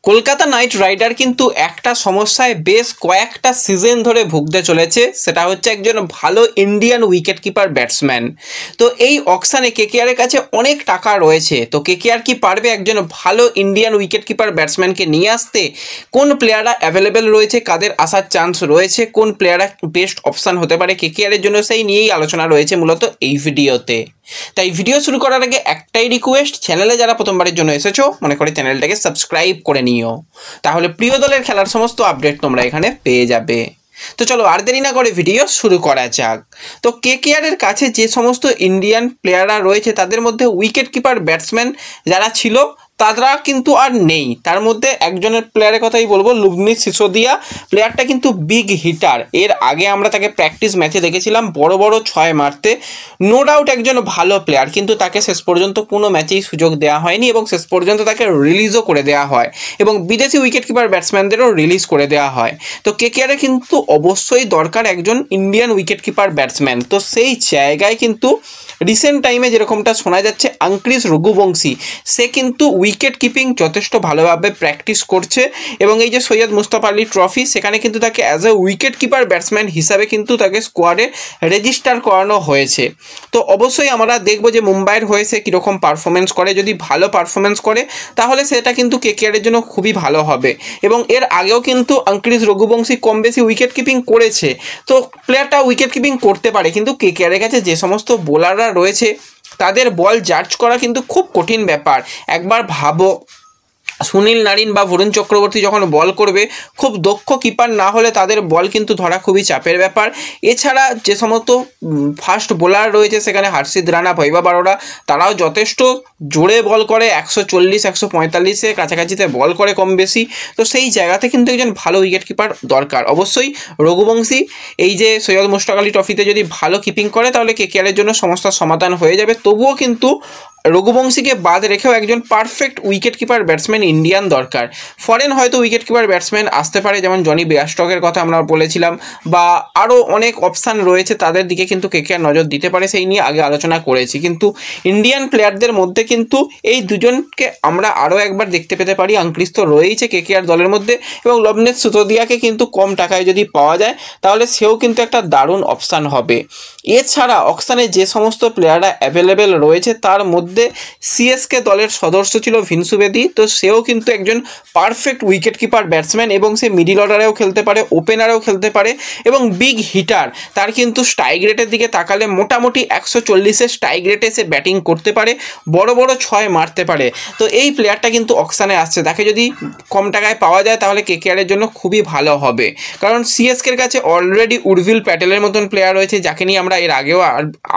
Kolkata night rider কিন্তু একটা সমস্যায় বেশ কয়েকটা সিজন ধরে ভুগতে চলেছে, সেটা হচ্ছে একজন ভালো ইন্ডিয়ান উইকেট কিপার ব্যাটসম্যান। তো এই অকশানে কেকেআরের কাছে অনেক টাকা রয়েছে, তো কেকেআর কি পারবে একজন ভালো ইন্ডিয়ান উইকেট কিপার ব্যাটসম্যানকে নিয়ে আসতে? কোন প্লেয়াররা অ্যাভেলেবেল রয়েছে, কাদের আসার চান্স রয়েছে, কোন প্লেয়াররা বেস্ট অপশান হতে পারে কেকেআরের জন্য, সেই নিয়েই আলোচনা রয়েছে মূলত এই ভিডিওতে। তাই ভিডিও শুরু করার আগে একটাই রিকোয়েস্ট, চ্যানেলে যারা প্রথমবারের জন্য এসেছো মনে করে চ্যানেলটাকে সাবস্ক্রাইব করে নিও, তাহলে প্রিয় দলের খেলার সমস্ত আপডেট তোমরা এখানে পেয়ে যাবে। তো চলো আর দেরি না করে ভিডিও শুরু করা যাক। তো কেকেআরের কাছে যে সমস্ত ইন্ডিয়ান প্লেয়াররা রয়েছে তাদের মধ্যে উইকেট কিপার ব্যাটসম্যান যারা ছিল তারা কিন্তু আর নেই। তার মধ্যে একজনের প্লেয়ারের কথাই বলবো, লুবনিশ সিসোদিয়া। প্লেয়ারটা কিন্তু বিগ হিটার, এর আগে আমরা তাকে প্র্যাকটিস ম্যাচে দেখেছিলাম বড় বড় ছয় মারতে। নো ডাউট একজন ভালো প্লেয়ার, কিন্তু তাকে শেষ পর্যন্ত কোনো ম্যাচেই সুযোগ দেওয়া হয়নি এবং শেষ পর্যন্ত তাকে রিলিজও করে দেওয়া হয় এবং বিদেশি উইকেট কিপার ব্যাটসম্যানদেরও রিলিজ করে দেওয়া হয়। তো কেকেআরে কিন্তু অবশ্যই দরকার একজন ইন্ডিয়ান উইকেট কিপার ব্যাটসম্যান। তো সেই জায়গায় কিন্তু রিসেন্ট টাইমে যেরকমটা শোনা যাচ্ছে আঙ্ক্রিস রঘুবংশী, সে কিন্তু উইকেট কিপিং যথেষ্ট ভালোভাবে প্র্যাকটিস করছে এবং এই যে সৈয়দ মুস্তাফা আলী ট্রফি, সেখানে কিন্তু তাকে as a wicket keeper batsman হিসাবে কিন্তু তাকে স্কোয়াডে রেজিস্টার করানো হয়েছে। তো অবশ্যই আমরা দেখবো যে মুম্বাইয়ের হয়ে সে কীরকম পারফরমেন্স করে। যদি ভালো পারফরমেন্স করে তাহলে সেটা কিন্তু কেকেআরের জন্য খুবই ভালো হবে। এবং এর আগেও কিন্তু আঙ্ক্রিস রঘুবংশী কম বেশি উইকেট কিপিং করেছে, তো প্লেয়ারটা উইকেট কিপিং করতে পারে, কিন্তু কেকেআরের কাছে যে সমস্ত বোলাররা রয়েছে তাদের বল জাজ করা কিন্তু খুব কঠিন ব্যাপার। একবার ভাবো, সুনীল নারিন বা বরুণ চক্রবর্তী যখন বল করবে, খুব দক্ষ কিপার না হলে তাদের বল কিন্তু ধরা খুবই চাপের ব্যাপার। এছাড়া যে সমস্ত ফাস্ট বোলার রয়েছে সেখানে হর্ষিত রানা, বৈভব অরোরা, তারাও যথেষ্ট জোরে বল করে, 140 145-এর কাছাকাছিতে বল করে কম বেশি। তো সেই জায়গাতে কিন্তু একজন ভালো উইকেট কিপার দরকার। অবশ্যই রঘুবংশী এই যে সৈয়দ মুশতাক আলী ট্রফিতে যদি ভালো কিপিং করে তাহলে কেকেআরের জন্য সমস্যার সমাধান হয়ে যাবে। তবুও কিন্তু রঘুবংশীকে বাদ রেখেও একজন perfect wicket keeper batsman Indian দরকার। ফরেন হয়তো উইকেট কিপার ব্যাটসম্যান আসতে পারে, যেমন জনি বেয়ারস্টকের কথা আমরা বলেছিলাম, বা আরও অনেক অপশান রয়েছে, তাদের দিকে কিন্তু কেকেআর নজর দিতে পারে, সেই নিয়ে আগে আলোচনা করেছি। কিন্তু ইন্ডিয়ান প্লেয়ারদের মধ্যে কিন্তু এই দুজনকে আমরা আরও একবার দেখতে পেতে পারি। আঙ্ক্রিস তো রয়েইছে কেকেআর দলের মধ্যে, এবং লবনেশ সিসোদিয়াকে কিন্তু কম টাকায় যদি পাওয়া যায় তাহলে সেও কিন্তু একটা দারুণ অপশান হবে। এছাড়া অকশানে যে সমস্ত প্লেয়াররা অ্যাভেলেবেল রয়েছে তার মধ্যে সিএসকে দলের সদস্য ছিল ভিনসু বেদি, তো সেও কিন্তু একজন পারফেক্ট উইকেট কিপার ব্যাটসম্যান এবং সে মিডিল অর্ডারেও খেলতে পারে, ওপেনারেও খেলতে পারে এবং বিগ হিটার। তার কিন্তু স্ট্রাইক রেটের দিকে তাকালে মোটামুটি 140-এর স্ট্রাইক রেটে সে ব্যাটিং করতে পারে, বড় বড় ছয় মারতে পারে। তো এই প্লেয়ারটা কিন্তু অকশানে আসছে, তাকে যদি কম টাকায় পাওয়া যায় তাহলে কেকেআরের জন্য খুবই ভালো হবে। কারণ সিএসকের কাছে অলরেডি উর্ভিল প্যাটেলের মতন প্লেয়ার রয়েছে, যাকে নিয়ে আমরা এর আগেও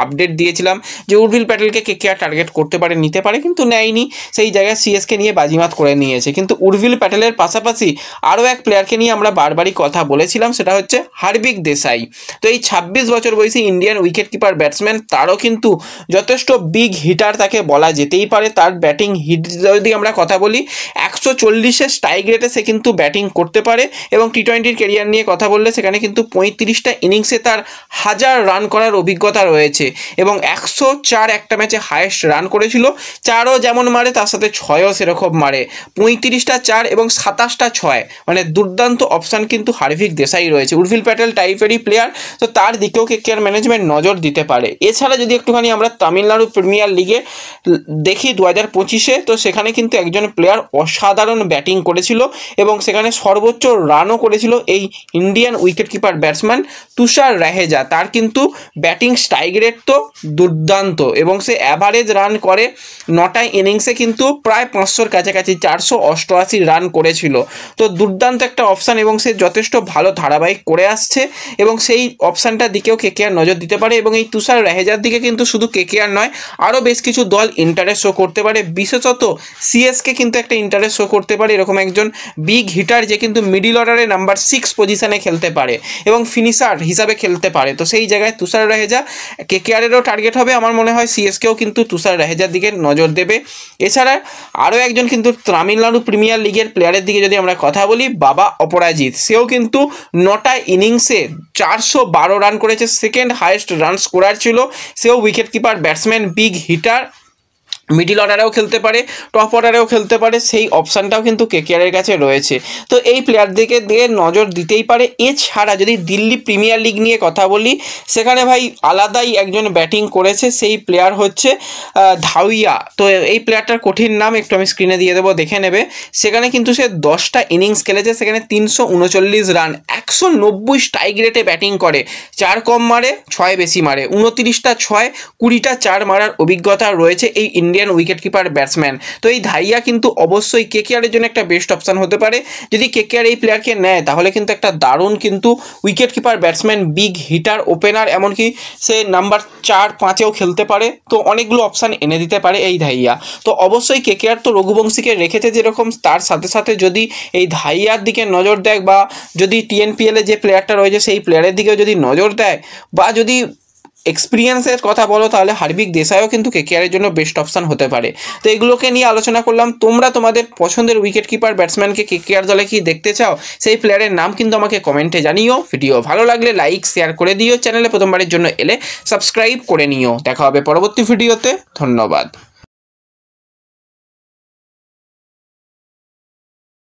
আপডেট দিয়েছিলাম যে উর্ভিল প্যাটেলকে কেকেআর টার্গেট করতে পারে, নিতে পারে, কিন্তু নেয়নি। সেই জায়গায় সিএসকে নিয়ে বাজিমাত করে নিয়েছে। কিন্তু উর্ভিল প্যাটেলের পাশাপাশি আরও এক প্লেয়ারকে নিয়ে আমরা বারবারই কথা বলেছিলাম, সেটা হচ্ছে হার্দিক দেশাই। তো এই 26 বছর বয়সী ইন্ডিয়ান উইকেট কিপার ব্যাটসম্যান, তারও কিন্তু যথেষ্ট বিগ হিটার তাকে বলা যেতেই পারে। তার ব্যাটিং হিট যদি আমরা কথা বলি, 140-এর স্ট্রাইক রেটে সে কিন্তু ব্যাটিং করতে পারে এবং টি-20 ক্যারিয়ার নিয়ে কথা বললে সেখানে কিন্তু 35টা ইনিংসে তার 1000 রান করার অভিজ্ঞতা রয়েছে এবং 104 একটা ম্যাচে হায়েস্ট রান করেছিল। 4ও যেমন মারে তার সাথে 6ও সেরকম মারে, 35টা 4 এবং 27টা 6, মানে দুর্দান্ত অপশান কিন্তু হার্দিক দেশাই রয়েছে। উর্ভিল প্যাটেল টাইপেরই প্লেয়ার, তো তার দিকেও কেকেআর ম্যানেজমেন্ট নজর দিতে পারে। এছাড়া যদি একটুখানি আমরা তামিলনাড়ু প্রিমিয়ার লিগে দেখি 2025-এ, তো সেখানে কিন্তু একজন প্লেয়ার অসাধারণ ব্যাটিং করেছিল এবং সেখানে সর্বোচ্চ রানও করেছিল এই ইন্ডিয়ান উইকেট কিপার ব্যাটসম্যান তুষার রাহেজা। তার কিন্তু ব্যাটিং স্ট্রাইক রেট তো দুর্দান্ত এবং সে অ্যাভারেজ রান করে 9টা ইনিংসে কিন্তু প্রায় 500-র কাছাকাছি 488 রান করেছিল। তো দুর্দান্ত একটা অপশান এবং সে যথেষ্ট ভালো ধারাবাহিক করে আসছে এবং সেই অপশানটার দিকেও কেকেআর নজর দিতে পারে। এবং এই তুষার রাহেজার দিকে কিন্তু শুধু কেকেআর নয়, আরও বেশ কিছু দল ইন্টারেস্ট শো করতে পারে, বিশেষত সিএসকে কিন্তু একটা ইন্টারেস্ট শো করতে পারে এরকম একজন বিগ হিটার যে কিন্তু মিডিল অর্ডারে নাম্বার 6 পজিশনে খেলতে পারে এবং ফিনিশার হিসাবে খেলতে পারে। তো সেই জায়গায় তুষার রাহেজা কেকেআরেরও টার্গেট হবে। আমার মনে হয় সিএসকেও কিন্তু তুষার রাহেজার দিকে নজর দেবে। এছাড়া আরও একজন কিন্তু তামিলনাড়ু প্রিমিয়ার লিগের প্লেয়ারের দিকে যদি আমরা কথা বলি, বাবা অপরাজিৎ, সেও কিন্তু 9টা ইনিংসে 412 রান করেছে, সেকেন্ড হাইয়েস্ট রান স্কোরার ছিল। সেও wicket keeper batsman, big hitter. Middle অর্ডারেও খেলতে পারে, টপ অর্ডারেও খেলতে পারে, সেই অপশানটাও কিন্তু কেকেআরের কাছে রয়েছে। তো এই প্লেয়ারদিকে দিয়ে নজর দিতেই পারে। এছাড়া যদি দিল্লি প্রিমিয়ার লিগ নিয়ে কথা বলি, সেখানে ভাই আলাদাই একজন ব্যাটিং করেছে, সেই প্লেয়ার হচ্ছে ধাউইয়া। তো এই প্লেয়ারটার কঠিন নাম একটু আমি স্ক্রিনে দিয়ে দেবো, দেখে নেবে। সেখানে কিন্তু সে 10টা ইনিংস খেলেছে, সেখানে 339 রান, 190 স্ট্রাইক রেটে ব্যাটিং করে, 4 কম মারে 6 বেশি মারে, 29টা 6, 20টা 4 মারার অভিজ্ঞতা রয়েছে এই ইন্ডিয়ান উইকেট কিপার ব্যাটসম্যান। তো এই ধাইয়া কিন্তু অবশ্যই কেকেআরের জন্য একটা বেস্ট অপশান হতে পারে। যদি কেকেআর এই প্লেয়ারকে নেয় তাহলে কিন্তু একটা দারুণ কিন্তু wicket keeper batsman, big heater, opener, এমনকি সে নাম্বার 4-5-এও খেলতে পারে। তো অনেকগুলো অপশান এনে দিতে পারে এই ধাইয়া। তো অবশ্যই কেকেআর তো রঘুবংশীকে রেখেছে যেরকম, তার সাথে সাথে যদি এই ধাইয়ার দিকে নজর দেয়, বা যদি টিএনপিএলে যে প্লেয়ারটা রয়েছে সেই প্লেয়ারের দিকেও যদি নজর দেয়, বা যদি এক্সপিরিয়েন্সের কথা বলো, তাহলে হার্দিক দেশাইও কিন্তু কেকেআরের জন্য বেস্ট অপশান হতে পারে। তো এগুলোকে নিয়ে আলোচনা করলাম। তোমরা তোমাদের পছন্দের উইকেট কিপার ব্যাটসম্যানকে কেকেআর দলে কি দেখতে চাও, সেই প্লেয়ারের নাম কিন্তু আমাকে কমেন্টে জানিও। ভিডিও ভালো লাগলে লাইক শেয়ার করে দিও, চ্যানেলে প্রথমবারের জন্য এলে সাবস্ক্রাইব করে নিও। দেখা হবে পরবর্তী ভিডিওতে, ধন্যবাদ।